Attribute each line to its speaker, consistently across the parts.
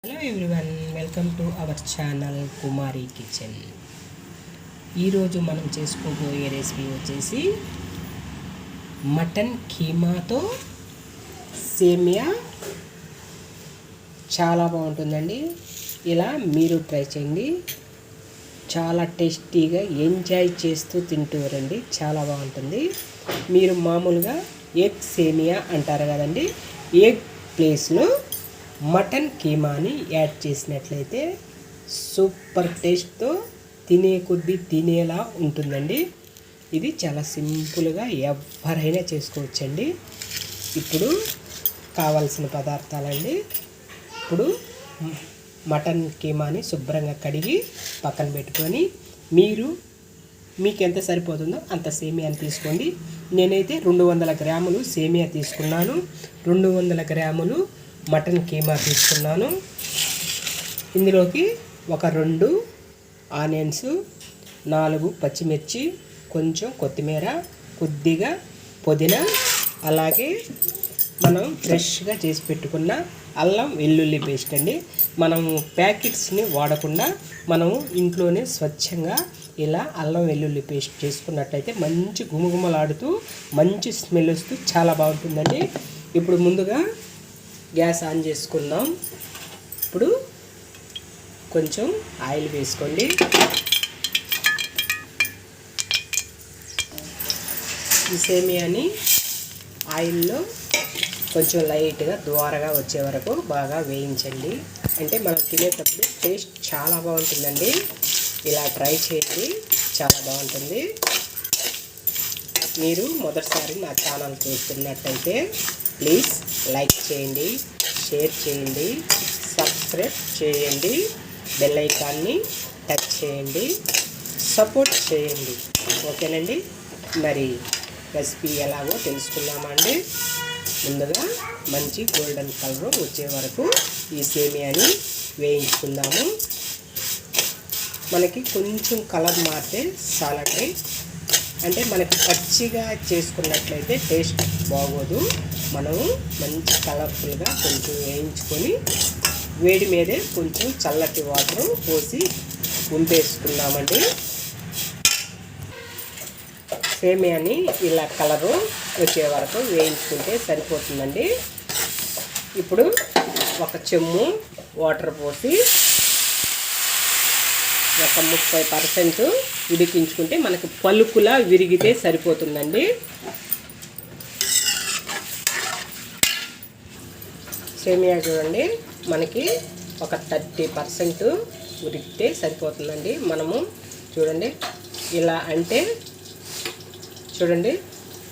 Speaker 1: Hello everyone, welcome to our channel Kumari kitchen. ఈరోజు మనం చేసుకోబోయే రెసిపీ వచ్చేసి మటన్ కీమాతో సేమియా. చాలా బాగుంటుందండి. ఇలా మీరు ట్రై చేయండి. చాలా టేస్టీగా ఎంజాయ్ చేస్తూ తింటూరండి. చాలా బాగుంటుంది. మీరు మామూలుగా ఎగ్ సేమియా అంటారు కదండి, ఎగ్ ప్లేస్లో మటన్ కీమాని యాడ్ చేసినట్లయితే సూపర్ టేస్ట్తో తినే కొద్దీ తినేలా ఉంటుందండి. ఇది చాలా సింపుల్గా ఎవరైనా చేసుకోవచ్చండి. ఇప్పుడు కావాల్సిన పదార్థాలండి. ఇప్పుడు మటన్ కీమాని శుభ్రంగా కడిగి పక్కన పెట్టుకొని మీకు ఎంత సరిపోతుందో అంత సేమియాని తీసుకోండి. నేనైతే 200 గ్రాములు సేమియా తీసుకున్నాను. 200 గ్రాములు మటన్ కీమా తీసుకున్నాను. ఇందులోకి ఒక 2 ఆనియన్స్, 4 పచ్చిమిర్చి, కొంచెం కొత్తిమీర, కొద్దిగా పుదీనా, అలాగే మనం ఫ్రెష్గా చేసి పెట్టుకున్న అల్లం వెల్లుల్లి పేస్ట్ అండి. మనము ప్యాకెట్స్ని వాడకుండా మనము ఇంట్లోనే స్వచ్ఛంగా ఇలా అల్లం వెల్లుల్లి పేస్ట్ చేసుకున్నట్లయితే మంచి గుమగుమలాడుతూ మంచి స్మెల్ వస్తూ చాలా బాగుంటుందండి. ఇప్పుడు ముందుగా గ్యాస్ ఆన్ చేసుకుందాం. ఇప్పుడు కొంచెం ఆయిల్ వేసుకోండి. ఈ సేమియాని ఆయిల్లో కొంచెం లైట్గా ద్వారగా వచ్చే వరకు బాగా వేయించండి. అంటే మనం తినేటప్పుడు టేస్ట్ చాలా బాగుంటుందండి. ఇలా ట్రై చేయండి, చాలా బాగుంటుంది. మీరు మొదటిసారి నా ఛానల్ చూస్తున్నట్టయితే ప్లీజ్ లైక్ చేయండి, షేర్ చేయండి, సబ్స్క్రైబ్ చేయండి, బెల్ ఐకాన్ని టచ్ చేయండి, సపోర్ట్ చేయండి. ఓకేనండి. మరి రెసిపీ ఎలాగో తెలుసుకుందామండి. ముందుగా మంచి గోల్డెన్ కలర్ వచ్చే వరకు ఈ సేమియాని వేయించుకుందాము. మనకి కొంచెం కలర్ మారితే చాలండి. అంటే మనకి పచ్చిగా చేసుకున్నట్లయితే టేస్ట్ బాగోదు. మనము మంచి కలర్ఫుల్గా కొంచెం వేయించుకొని వేడి మీదే కొంచెం చల్లటి వాటర్ పోసి ఉంపేసుకున్నామండి. సేమియాని ఇలా కలరు వచ్చే వరకు వేయించుకుంటే సరిపోతుందండి. ఇప్పుడు ఒక చెమ్ము వాటర్ పోసి ఒక 30% ఉడికించుకుంటే మనకు పలుకులా విరిగితే సరిపోతుందండి. సేమియా చూడండి, మనకి ఒక 30% ఉడికితే సరిపోతుందండి. మనము చూడండి ఇలా అంటే చూడండి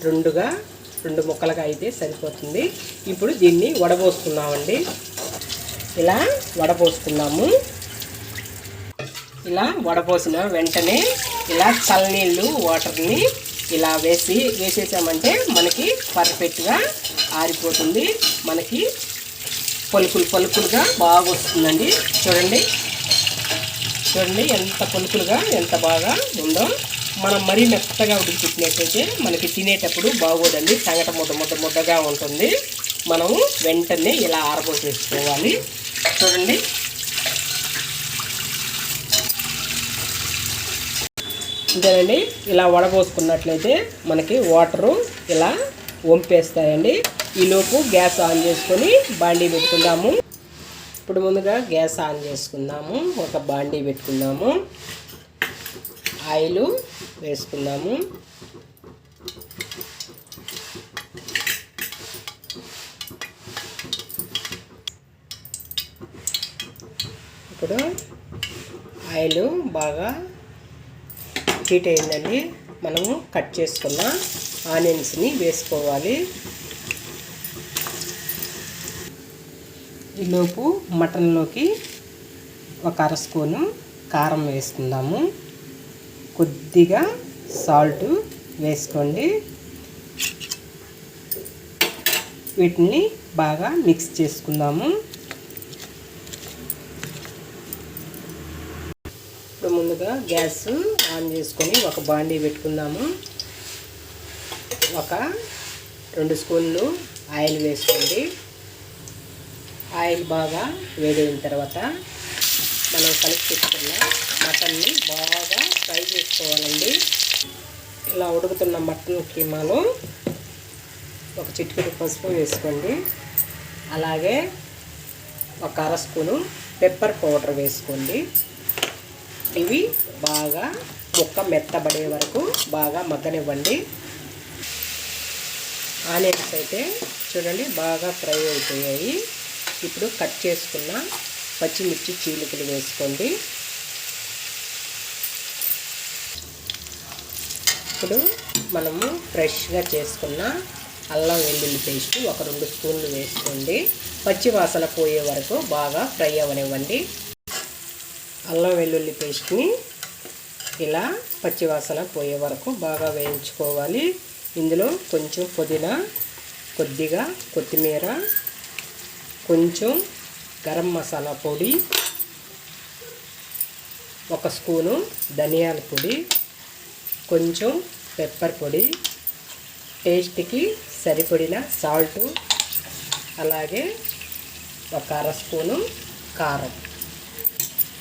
Speaker 1: 2 ముక్కలుగా అయితే సరిపోతుంది. ఇప్పుడు దీన్ని వడపోసుకున్నామండి. ఇలా వడపోసుకున్నాము. ఇలా వడపోసిన వెంటనే ఇలా చల్లనీళ్ళు వాటర్ని ఇలా వేసేసామంటే మనకి పర్ఫెక్ట్గా ఆరిపోతుంది. మనకి పలుకులుగా బాగా వస్తుందండి. చూడండి ఎంత పలుకులుగా ఎంత బాగా ఉందో. మనం మరీ మెత్తగా ఉడికిపెట్టినట్టయితే మనకి తినేటప్పుడు బాగోదండి. సంగట ముద్దగా ఉంటుంది. మనము వెంటనే ఇలా ఆరబోసేసుకోవాలి. చూడండి ఇదేనండి. ఇలా వడబోసుకున్నట్లయితే మనకి వాటరు ఇలా వంపేస్తాయండి. ఈలోపు గ్యాస్ ఆన్ చేసుకొని బాండీ పెట్టుకుందాము. ఇప్పుడు ముందుగా గ్యాస్ ఆన్ చేసుకుందాము. ఒక బాండీ పెట్టుకుందాము. ఆయిల్ వేసుకుందాము. ఇప్పుడు ఆయిల్ బాగా హీట్ అయిందండి. మనము కట్ చేసుకున్న ఆనియన్స్ని వేసుకోవాలి. ఈలోపు మటన్లోకి ఒక 1/2 స్పూను కారం వేసుకుందాము. కొద్దిగా సాల్ట్ వేసుకోండి. వీటిని బాగా మిక్స్ చేసుకుందాము. ఇప్పుడు ముందుగా గ్యాస్ ఆన్ చేసుకొని ఒక బాండీ పెట్టుకుందాము. ఒక 2 స్పూన్లు ఆయిల్ వేసుకోండి. ఆయిల్ బాగా వేడైన తర్వాత మనం కలిపి పెట్టుకున్న మటన్ని బాగా ఫ్రై చేసుకోవాలండి. ఇలా ఉడుకుతున్న మటన్ కీమాలో ఒక చిటికెడు పసుపు వేసుకోండి. అలాగే ఒక అర స్పూను పెప్పర్ పౌడర్ వేసుకోండి. ఇవి బాగా ముక్క మెత్తబడే వరకు బాగా మగ్గనివ్వండి. ఆనియన్స్ అయితే చూడండి బాగా ఫ్రై అయిపోయాయి. ఇప్పుడు కట్ చేసుకున్న పచ్చిమిర్చి చీలికలు వేసుకోండి. ఇప్పుడు మనము ఫ్రెష్గా చేసుకున్న అల్లం వెల్లుల్లి పేస్ట్ ఒక 2 స్పూన్లు వేసుకోండి. పచ్చి వాసన పోయే వరకు బాగా ఫ్రై అవ్వనివ్వండి. అల్లం వెల్లుల్లి పేస్ట్ని ఇలా పచ్చి వాసన పోయే వరకు బాగా వేయించుకోవాలి. ఇందులో కొంచెం పుదీనా, కొద్దిగా కొత్తిమీర, కొంచెం గరం మసాలా పొడి, 1 స్పూను ధనియాల పొడి, కొంచెం పెప్పర్ పొడి, టేస్ట్కి సరిపడిన సాల్టు, అలాగే 1 అర స్పూను కారం.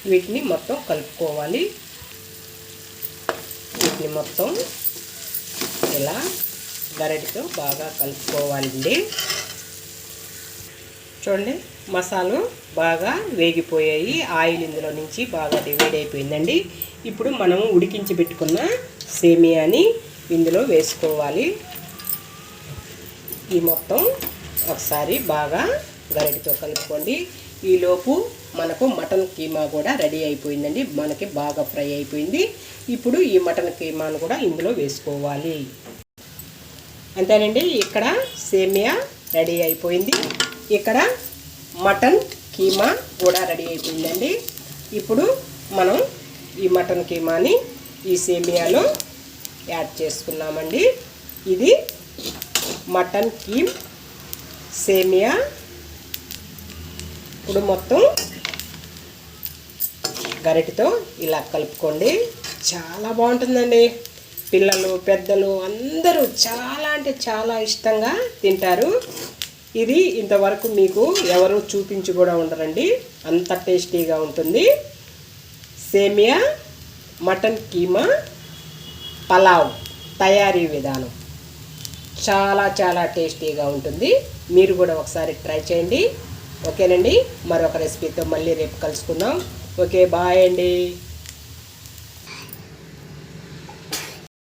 Speaker 1: వీటిని మొత్తం కలుపుకోవాలి. వీటిని మొత్తం ఇలా గరిటెతో బాగా కలుపుకోవాలండి. చూడండి మసాలు బాగా వేగిపోయాయి. ఆయిల్ ఇందులో నుంచి బాగా డివైడ్ అయిపోయిందండి. ఇప్పుడు మనం ఉడికించి పెట్టుకున్న సేమియాని ఇందులో వేసుకోవాలి. ఈ మొత్తం ఒకసారి బాగా గరిటెతో కలుపుకోండి. ఈలోపు మనకు మటన్ కీమా కూడా రెడీ అయిపోయిందండి. మనకి బాగా ఫ్రై అయిపోయింది. ఇప్పుడు ఈ మటన్ కీమాను కూడా ఇందులో వేసుకోవాలి. అంతేనండి, ఇక్కడ సేమియా రెడీ అయిపోయింది. ఇక్కడ మటన్ కీమా కూడా రెడీ అయిపోయిందండి. ఇప్పుడు మనం ఈ మటన్ కీమాని ఈ సేమియాలో యాడ్ చేసుకున్నామండి. ఇది మటన్ కీమ్ సేమియా. ఇప్పుడు మొత్తం గరిటెతో ఇలా కలుపుకోండి. చాలా బాగుంటుందండి. పిల్లలు పెద్దలు అందరూ చాలా అంటే చాలా ఇష్టంగా తింటారు. ఇది ఇంతవరకు మీకు ఎవరు చూపించి కూడా ఉండరండి, అంత టేస్టీగా ఉంటుంది. సేమియా మటన్ కీమా పలావ్ తయారీ విధానం చాలా చాలా టేస్టీగా ఉంటుంది. మీరు కూడా ఒకసారి ట్రై చేయండి. ఓకేనండి, మరొక రెసిపీతో మళ్ళీ రేపు కలుసుకుందాం. ఓకే, బాయ్ అండి.